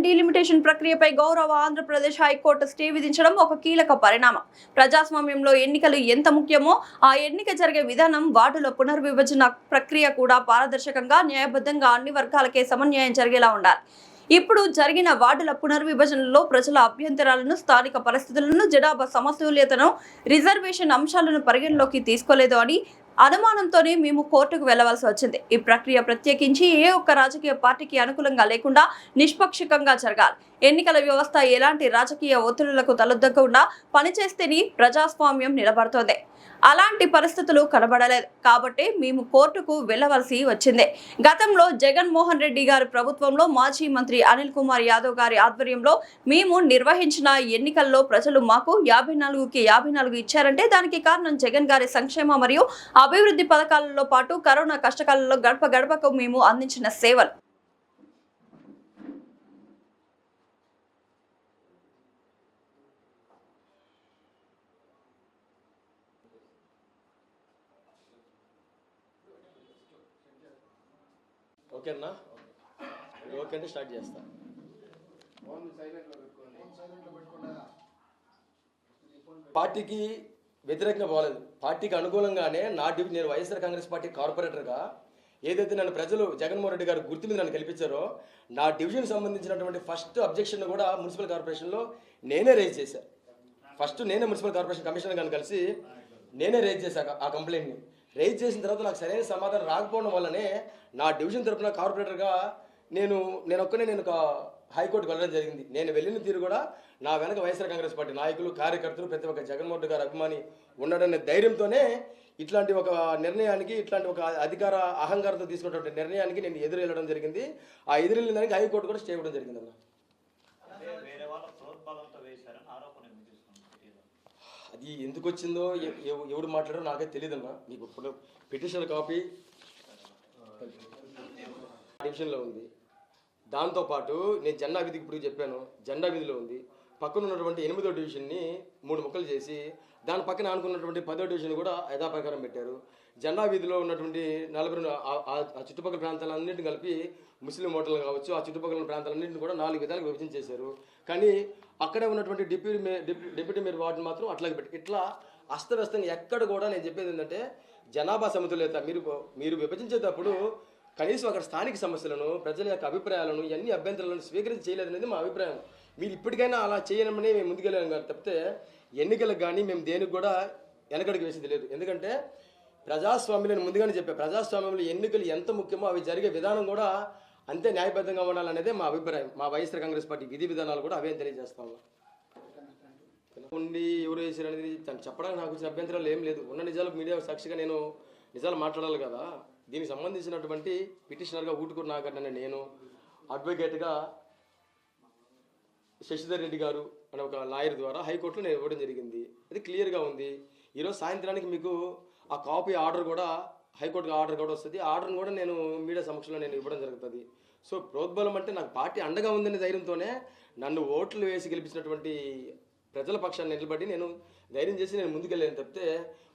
Division delimitation ప్రక్రియపై గౌరవ Andhra Pradesh high court stay విధించడం ఒక కీలక పరిణామం. ప్రజాస్వామ్యంలో ఎన్నికలు ఎంత ముఖ్యమో ఆ ఎన్నిక జరిగే విధానం, వార్డుల పునర్విభజన ప్రక్రియ కూడా పారదర్శకంగా, న్యాయబద్ధంగా అన్ని వర్గాలకే సమన్వయం జరిగేలా ఉండాలి. ఇప్పుడు జరిగిన వార్డుల పునర్విభజనలో ప్రజల అభ్యంతరాలను, స్థానిక పరిస్థితులను, జనాభా సమతుల్యతను, రిజర్వేషన్ అంశాలను పరిగణలోకి తీసుకోలేదు అని అనుమానంతోనే మేము కోర్టుకు వెళ్లవలసి వచ్చింది. ఈ ప్రక్రియ ప్రత్యేకించి ఏ ఒక్క రాజకీయ పార్టీకి అనుకూలంగా లేకుండా నిష్పక్షంగా జరగాలి. ఎన్నికల వ్యవస్థ ఎలాంటి రాజకీయ ఒత్తిడులకు తలొద్దకుండా పనిచేస్తేనే ప్రజాస్వామ్యం నిలబడుతోంది. అలాంటి పరిస్థితులు కనబడలేదు కాబట్టి మేము కోర్టుకు వెళ్లవలసి వచ్చింది. గతంలో జగన్మోహన్ రెడ్డి గారి ప్రభుత్వంలో మాజీ మంత్రి అనిల్ కుమార్ యాదవ్ గారి ఆధ్వర్యంలో మేము నిర్వహించిన ఎన్నికల్లో ప్రజలు మాకు 54కి 54 ఇచ్చారంటే దానికి కారణం జగన్ గారి సంక్షేమ మరియు అభివృద్ధి పథకాలలో పాటు కరోనా కష్టకాలంలో గడప గడపకు మేము అందించిన సేవలు. ఓకేనా? ఓకే అంటే స్టార్ట్ చేస్తా. పార్టీకి వ్యతిరేకంగా పోలేదు, పార్టీకి అనుకూలంగానే నేను వైఎస్ఆర్ కాంగ్రెస్ పార్టీ కార్పొరేటర్గా ఏదైతే నన్ను ప్రజలు జగన్మోహన్ రెడ్డి గారు గుర్తు మీద నన్ను కల్పించారో నా డివిజన్ సంబంధించినటువంటి ఫస్ట్ అబ్జెక్షన్ కూడా మున్సిపల్ కార్పొరేషన్లో నేనే రేజ్ చేశాను. ఫస్ట్ నేనే మున్సిపల్ కార్పొరేషన్ కమిషనర్ గారిని కలిసి నేనే రేజ్ చేశాను. ఆ కంప్లైంట్ని రేజ్ చేసిన తర్వాత నాకు సరైన సమాధానం రాకపోవడం వల్లనే నా డివిజన్ తరఫున కార్పొరేటర్గా నేను హైకోర్టుకు వెళ్ళడం జరిగింది. నేను వెళ్ళిన తీరు కూడా నా వెనక వైఎస్ఆర్ కాంగ్రెస్ పార్టీ నాయకులు, కార్యకర్తలు, ప్రతి ఒక్క జగన్మోహన్ రెడ్డి గారి అభిమాని ఉండడనే ధైర్యంతోనే ఇట్లాంటి ఒక నిర్ణయానికి, ఇట్లాంటి ఒక అధికార అహంకారంతో తీసుకున్నటువంటి నిర్ణయానికి నేను ఎదురు వెళ్ళడం జరిగింది. ఆ ఎదురు వెళ్ళిన దానికి హైకోర్టు కూడా స్టే ఇవ్వడం జరిగింది. అన్న అది ఎందుకు వచ్చిందో ఎవడు మాట్లాడారో నాకే తెలియదన్న. మీకు ఇప్పుడు పిటిషన్ కాపీ డివిజన్లో ఉంది. దాంతోపాటు నేను జెండా వీధికి ఇప్పుడు చెప్పాను, జెండా వీధిలో ఉంది. పక్కన ఉన్నటువంటి 8వ డివిజన్ని 3 ముక్కలు చేసి దాని పక్కన అనుకున్నటువంటి 10వ డివిజన్ కూడా యథాప్రకారం పెట్టారు. జెండా వీధిలో ఉన్నటువంటి 40 ఆ చుట్టుపక్కల ప్రాంతాలన్నింటిని కలిపి ముస్లిం ఓటర్లు కావచ్చు, ఆ చుట్టుపక్కల ప్రాంతాలన్నింటిని కూడా 4 విధాలుగా విభజన చేశారు. కానీ అక్కడే ఉన్నటువంటి డిప్యూటీ మేయర్ వార్డుని మాత్రం అట్లాగే పెట్టి ఇట్లా అస్తవ్యస్తంగా ఎక్కడ కూడా నేను చెప్పేది ఏంటంటే జనాభా సమతుల్యత. మీరు విభజించేటప్పుడు కనీసం అక్కడ స్థానిక సమస్యలను, ప్రజల యొక్క అభిప్రాయాలను, ఇవన్నీ అభ్యంతరాలను స్వీకరించి చేయలేదనేది మా అభిప్రాయం. మీరు ఇప్పటికైనా అలా చేయనమని మేము ముందుకెళ్ళాం గారు తప్పితే ఎన్నికలకు కానీ మేము దేనికి కూడా వెనకడికి వేసేది లేదు. ఎందుకంటే ప్రజాస్వామ్యం నేను ముందుగానే చెప్పాను, ప్రజాస్వామ్యంలో ఎన్నికలు ఎంత ముఖ్యమో అవి జరిగే విధానం కూడా అంతే న్యాయబద్ధంగా ఉండాలనేదే మా అభిప్రాయం. మా వైఎస్ఆర్ కాంగ్రెస్ పార్టీ విధి విధానాలు కూడా అవే తెలియజేస్తాము. ఉండి ఎవరు వేసారు అనేది చెప్పడానికి నాకు వచ్చిన అభ్యంతరాలు ఏం లేదు. ఉన్న నిజాలు మీడియా సాక్షిగా నేను నిజాలు మాట్లాడాలి కదా. దీనికి సంబంధించినటువంటి పిటిషనర్గా ఊటుకూరు నాగన్న నేను, అడ్వకేట్గా శశిధర్ రెడ్డి గారు అనే ఒక లాయర్ ద్వారా హైకోర్టులో నేను ఇవ్వడం జరిగింది. అది క్లియర్గా ఉంది. ఈరోజు సాయంత్రానికి మీకు ఆ కాపీ ఆర్డర్ కూడా హైకోర్టుకి ఆర్డర్ కూడా వస్తుంది. ఆ ఆర్డర్ని కూడా నేను మీడియా సమక్షంలో నేను ఇవ్వడం జరుగుతుంది. సో ప్రోద్బలం అంటే నాకు పార్టీ అండగా ఉందనే ధైర్యంతోనే నన్ను ఓట్లు వేసి గెలిపించినటువంటి ప్రజల పక్షాన్ని నిలబడి నేను ధైర్యం చేసి నేను ముందుకెళ్ళాను తప్పితే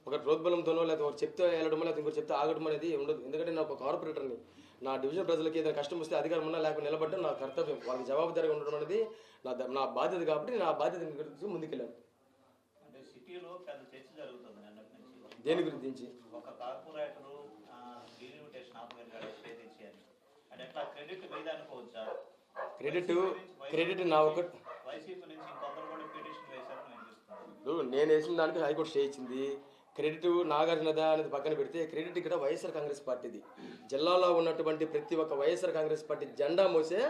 ఒక ప్రోద్బలంతోనో లేకపోతే ఒకటి చెప్తే వెళ్ళడమో లేకపోతే ఇంకోటి చెప్తే ఆగడం అనేది ఉండదు. ఎందుకంటే నేను ఒక కార్పొరేటర్ని. నా డివిజన్ ప్రజలకి ఏదైనా కష్టం వస్తే అధికారం ఉన్నా లేకపోతే నిలబడడం నా కర్తవ్యం. వాళ్ళకి జవాబుదారీగా ఉండడం అనేది నా బాధ్యత. కాబట్టి నేను ఆ బాధ్యత ముందుకెళ్ళాను. దేని గురించి? క్రెడిట్ నా ఒక నేను వేసిన దానికి హైకోర్టు స్టే ఇచ్చింది. క్రెడిట్ నాగార్జునదా అనేది పక్కన పెడితే క్రెడిట్ ఇక్కడ వైఎస్ఆర్ కాంగ్రెస్ పార్టీది. జిల్లాలో ఉన్నటువంటి ప్రతి ఒక్క వైఎస్ఆర్ కాంగ్రెస్ పార్టీ జెండా మోసే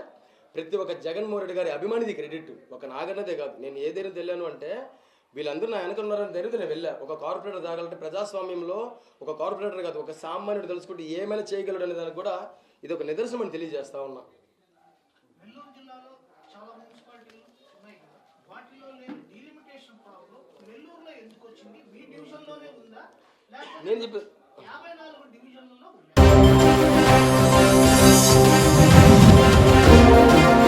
ప్రతి ఒక్క జగన్మోహన్ రెడ్డి గారి అభిమానిది క్రెడిట్. ఒక నాగార్జునదే కాదు. నేను ఏ ధైర్యం వెళ్ళాను అంటే వీళ్ళందరూ నా వెనక ఉన్నారని ధైర్యంతో నేను వెళ్ళా. ఒక కార్పొరేటర్ తాగాలంటే ప్రజాస్వామ్యంలో ఒక కార్పొరేటర్ కాదు, ఒక సామాన్యుడు తెలుసుకుంటే ఏమైనా చేయగలడు అనే దానికి కూడా ఇది ఒక నిదర్శనం అని తెలియజేస్తా ఉన్నా. నేను చెప్పి